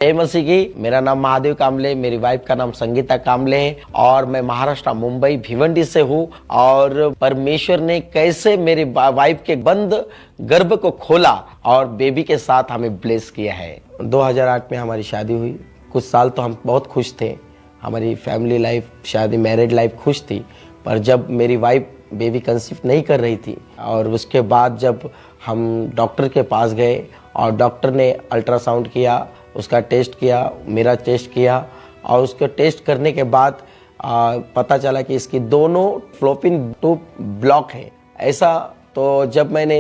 जय मसीह की। मेरा नाम महादेव कामले, मेरी वाइफ का नाम संगीता कामले है और मैं महाराष्ट्र मुंबई भिवंडी से हूँ। और परमेश्वर ने कैसे मेरी वाइफ के बंद गर्भ को खोला और बेबी के साथ हमें ब्लेस किया है। 2008 में हमारी शादी हुई। कुछ साल तो हम बहुत खुश थे, हमारी फैमिली लाइफ, शादी, मैरिड लाइफ खुश थी। पर जब मेरी वाइफ बेबी कंसीव नहीं कर रही थी और उसके बाद जब हम डॉक्टर के पास गए और डॉक्टर ने अल्ट्रासाउंड किया, उसका टेस्ट किया, मेरा टेस्ट किया और उसके टेस्ट करने के बाद पता चला कि इसकी दोनों फ्लोपिन ट्यूब ब्लॉक है। ऐसा तो जब मैंने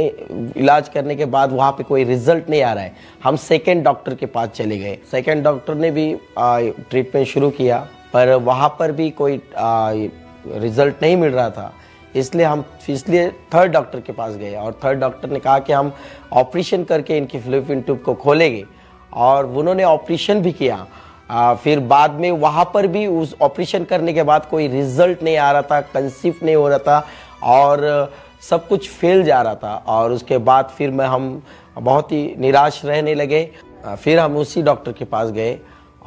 इलाज करने के बाद वहाँ पे कोई रिजल्ट नहीं आ रहा है, हम सेकेंड डॉक्टर के पास चले गए। सेकेंड डॉक्टर ने भी ट्रीटमेंट शुरू किया पर वहाँ पर भी कोई रिजल्ट नहीं मिल रहा था। इसलिए थर्ड डॉक्टर के पास गए और थर्ड डॉक्टर ने कहा कि हम ऑपरेशन करके इनकी फ्लोपिन ट्यूब को खोलेंगे और उन्होंने ऑपरेशन भी किया। फिर बाद में वहाँ पर भी उस ऑपरेशन करने के बाद कोई रिजल्ट नहीं आ रहा था, कंसीव नहीं हो रहा था और सब कुछ फेल जा रहा था। और उसके बाद फिर हम बहुत ही निराश रहने लगे। फिर हम उसी डॉक्टर के पास गए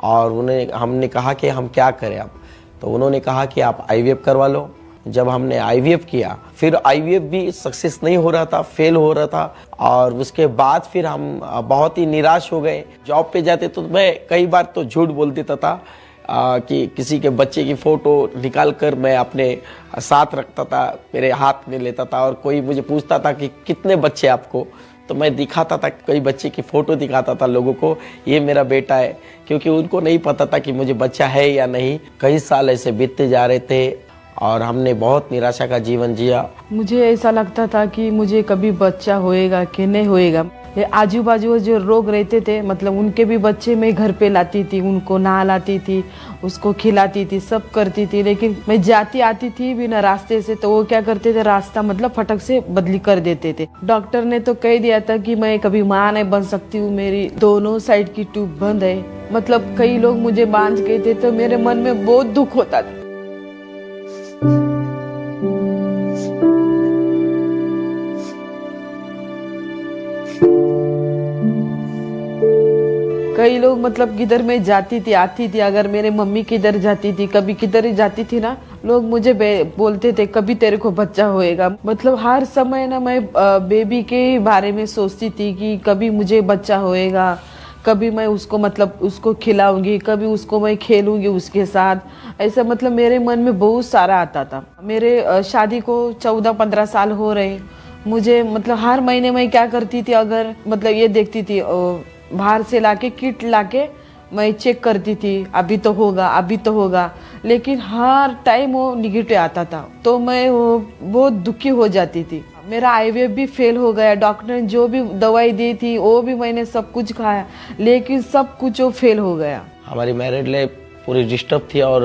और हमने कहा कि हम क्या करें अब। तो उन्होंने कहा कि आप आईवीएफ करवा लो। जब हमने आईवीएफ किया फिर आईवीएफ भी सक्सेस नहीं हो रहा था, फेल हो रहा था और उसके बाद फिर हम बहुत ही निराश हो गए। जॉब पे जाते तो मैं कई बार तो झूठ बोल देता था कि किसी के बच्चे की फ़ोटो निकाल कर मैं अपने साथ रखता था, मेरे हाथ में लेता था और कोई मुझे पूछता था कि कितने बच्चे आपको, तो मैं दिखाता था, कई बच्चे की फ़ोटो दिखाता था लोगों को, ये मेरा बेटा है, क्योंकि उनको नहीं पता था कि मुझे बच्चा है या नहीं। कई साल ऐसे बीतते जा रहे थे और हमने बहुत निराशा का जीवन जिया। मुझे ऐसा लगता था कि मुझे कभी बच्चा होएगा कि नहीं होएगा। ये आजू बाजू जो लोग रहते थे, मतलब उनके भी बच्चे मैं घर पे लाती थी, उनको नहलाती थी, उसको खिलाती थी, सब करती थी। लेकिन मैं जाती आती थी बिना रास्ते से, तो वो क्या करते थे, रास्ता मतलब फटक से बदली कर देते थे। डॉक्टर ने तो कह दिया था कि मैं कभी माँ नहीं बन सकती हूँ, मेरी दोनों साइड की ट्यूब बंद है। मतलब कई लोग मुझे बांझ कहते तो मेरे मन में बहुत दुख होता था। कई लोग मतलब किधर मैं जाती थी आती थी, अगर मेरे मम्मी किधर जाती थी, कभी किधर जाती थी ना, लोग मुझे बोलते थे कभी तेरे को बच्चा होएगा। मतलब हर समय ना मैं बेबी के बारे में सोचती थी कि कभी मुझे बच्चा होएगा, कभी मैं उसको मतलब उसको खिलाऊंगी, कभी उसको मैं खेलूंगी उसके साथ। ऐसा मतलब मेरे मन में बहुत सारा आता था। मेरे शादी को 14-15 साल हो रहे। मुझे मतलब हर महीने मैं क्या करती थी, अगर मतलब ये देखती थी बाहर से लाके किट लाके मैं चेक करती थी, अभी तो होगा, अभी तो होगा। लेकिन हर टाइम वो निगेटिव आता था, तो मैं वो बहुत दुखी हो जाती थी। मेरा आईवीएफ भी फेल हो गया। डॉक्टर ने जो भी दवाई दी थी वो भी मैंने सब कुछ खाया, लेकिन सब कुछ वो फेल हो गया। हमारी मैरिड लाइफ पूरी डिस्टर्ब थी और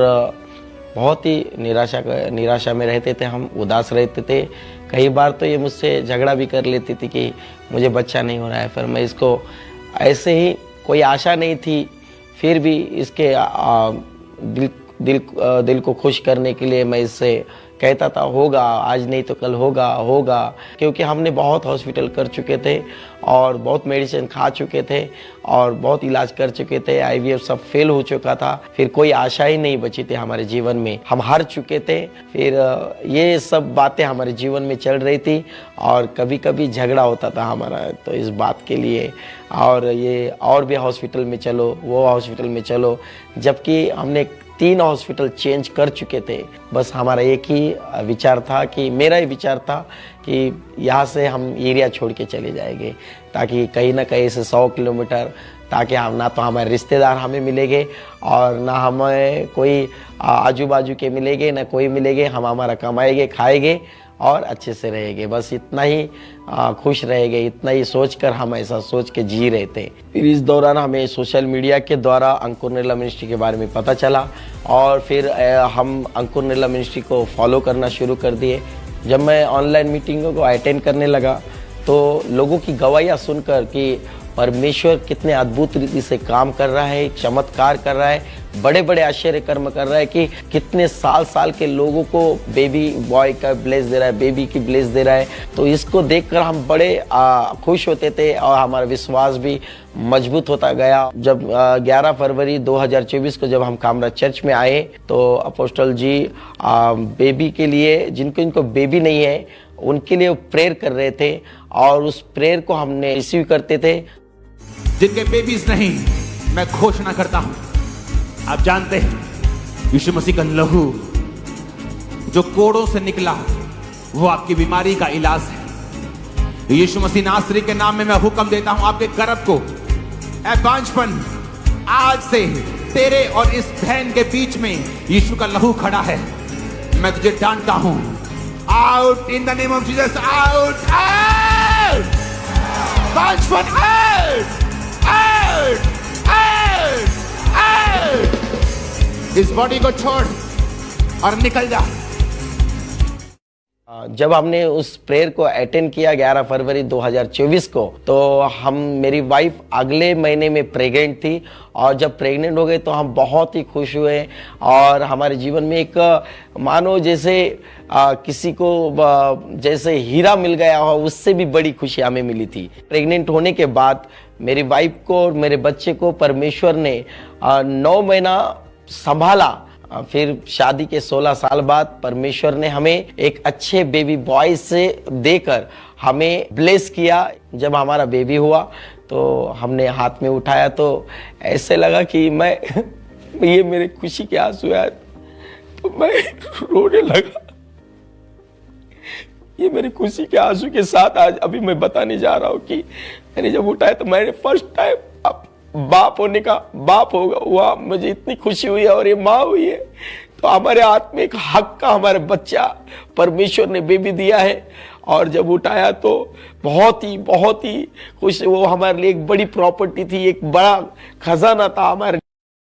बहुत ही निराशा में रहते थे, हम उदास रहते थे। कई बार तो ये मुझसे झगड़ा भी कर लेती थी कि मुझे बच्चा नहीं हो रहा है। फिर मैं इसको ऐसे ही, कोई आशा नहीं थी, फिर भी इसके दिल को खुश करने के लिए मैं इससे कहता था होगा, आज नहीं तो कल होगा। क्योंकि हमने बहुत हॉस्पिटल कर चुके थे और बहुत मेडिसिन खा चुके थे और बहुत इलाज कर चुके थे, आईवीएफ सब फेल हो चुका था। फिर कोई आशा ही नहीं बची थी हमारे जीवन में, हम हार चुके थे। फिर ये सब बातें हमारे जीवन में चल रही थी और कभी कभी झगड़ा होता था हमारा तो इस बात के लिए, और ये और भी हॉस्पिटल में चलो, वो हॉस्पिटल में चलो, जबकि हमने 3 हॉस्पिटल चेंज कर चुके थे। बस हमारा एक ही विचार था, कि मेरा ही विचार था कि यहाँ से हम एरिया छोड़ के चले जाएंगे, ताकि कहीं ना कहीं से 100 किलोमीटर, ताकि हम ना तो हमारे रिश्तेदार हमें मिलेंगे और ना हमें कोई आजू बाजू के मिलेंगे, ना कोई मिलेंगे। हम हमारा कमाएंगे, खाएंगे और अच्छे से रहेंगे, बस इतना ही खुश रहेंगे। इतना ही सोचकर हम ऐसा सोच के जी रहे थे। फिर इस दौरान हमें सोशल मीडिया के द्वारा अंकुर निर्ला मिनिस्ट्री के बारे में पता चला और फिर हम अंकुर निर्ला मिनिस्ट्री को फॉलो करना शुरू कर दिए। जब मैं ऑनलाइन मीटिंगों को अटेंड करने लगा तो लोगों की गवाहियाँ सुनकर कि परमेश्वर कितने अद्भुत रीति से काम कर रहा है, चमत्कार कर रहा है, बड़े बड़े आश्चर्य कर्म कर रहा है कि कितने साल साल के लोगों को बेबी बॉय का ब्लेस दे रहा है, बेबी की ब्लेस दे रहा है। तो इसको देखकर हम बड़े खुश होते थे और हमारा विश्वास भी मजबूत होता गया। जब 11 फरवरी 2024 को जब हम कामरा चर्च में आए तो अपोस्टल जी बेबी के लिए, जिनको बेबी नहीं है उनके लिए प्रेयर कर रहे थे और उस प्रेयर को हमने रिसीव करते थे। जिनके बेबीज नहीं, मैं घोषणा करता हूं, आप जानते हैं यीशु मसीह का लहू जो कोड़ों से निकला वो आपकी बीमारी का इलाज है। यीशु मसीह नासरी के नाम में मैं हुक्म देता हूं आपके गर्भ को, ऐ बांझपन, आज से तेरे और इस बहन के बीच में यीशु का लहू खड़ा है। मैं तुझे डांटता हूं, out in the name of Jesus, out, out, बांझपन, आउट, आउट, आउट, आउट। इस बॉडी को छोड़ और निकल जा। जब हमने उस प्रेयर को अटेंड किया 11 फरवरी 2024 को, तो मेरी वाइफ अगले महीने में प्रेग्नेंट थी और जब प्रेग्नेंट हो गए तो हम बहुत ही खुश हुए और हमारे जीवन में एक मानो जैसे किसी को जैसे हीरा मिल गया हो, उससे भी बड़ी खुशी हमें मिली थी। प्रेग्नेंट होने के बाद मेरी वाइफ को और मेरे बच्चे को परमेश्वर ने 9 महीना संभाला। फिर शादी के 16 साल बाद परमेश्वर ने हमें एक अच्छे बेबी बॉय से देकर हमें ब्लेस किया। जब हमारा बेबी हुआ तो हमने हाथ में उठाया तो ऐसे लगा कि ये मेरे खुशी के आंसू है, तो मैं रोने लगा। ये मेरी खुशी के आंसू के साथ आज अभी मैं बताने जा रहा हूँ कि मैंने जब उठाया तो मैंने फर्स्ट टाइम बाप होने का बाप हुआ, मुझे इतनी खुशी हुई है और ये माँ हुई है। तो हमारे हाथ में एक हक का हमारे बच्चा परमेश्वर ने बेबी दिया है और जब उठाया तो बहुत ही खुश। वो हमारे लिए एक बड़ी प्रॉपर्टी थी, एक बड़ा खजाना था हमारे